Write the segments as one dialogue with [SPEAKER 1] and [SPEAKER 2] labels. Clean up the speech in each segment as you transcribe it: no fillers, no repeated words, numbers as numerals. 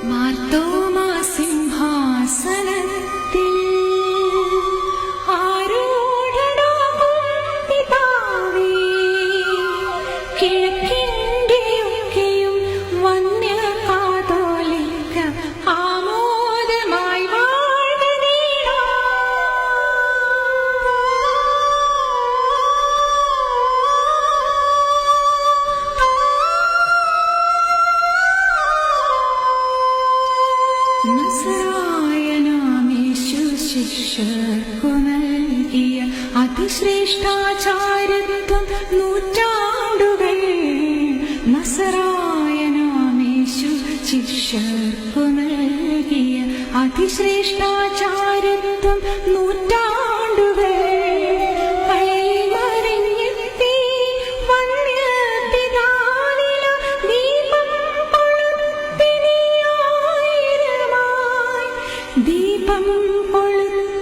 [SPEAKER 1] മാർത്തോമാ സിംഹാസനത്തിൽ ആരൂഢനാകും പിതാവേ, കിഴക്കിന്റെയൊക്കെയും വന്യ കാതോലിക്ക ആമോദമായി വാഴ്ക നീടാ. നസറായനാമേശു ശിഷ്യർക്കു നൽകിയ അതിശ്രേഷ്ഠാചാരത്വം നൂറ്റാണ്ടുകൾ. നസറായനാമേശു ശിഷ്യർക്കു നൽകിയ അതിശ്രേഷ്ഠാചാരത്വം നൂറ്റാണ്ടുകൾ. കൈമറിഞ്ഞെത്തി വന്യപിതാവില ദീപം കൊളുത്തിനിയായിരമായി, ദീപം കൊളുത്തിനിയായിരമായി.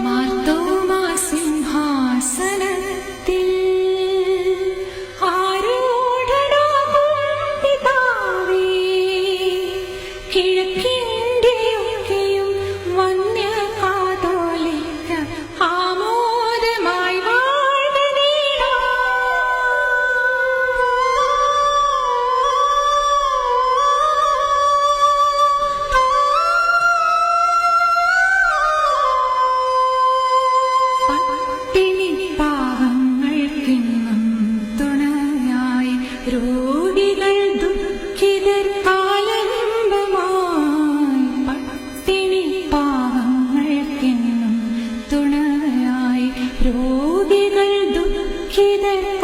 [SPEAKER 1] മാർത്തോമാ സിംഹാസനത്തിൽ ആരൂഢനാകും പിതാവേ, കിഴക്കിന്റെയൊക്കെയും വന്യ കാതോലിക്ക ആമോദമായി വാഴ്ക നീടാ. പട്ടിണി പാവങ്ങൾക്കെന്നും തുണയായി, രോഗികൾ ദുഃഖിതർക്കാലംബമായി. പട്ടിണി പാവങ്ങൾക്കെന്നും തുണയായി, രോഗികൾ ദുഃഖിതർക്കാലംബമായി.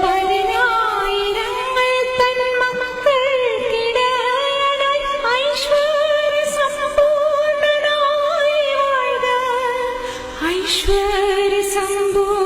[SPEAKER 1] പതിനായിരങ്ങൾ തൻ മക്കൾക്കിടയനായി ഐശ്വര്യസമ്പൂർണ്ണനായി വാഴ്ക, ഐശ്വര്യസമ്പൂർണ്ണനായി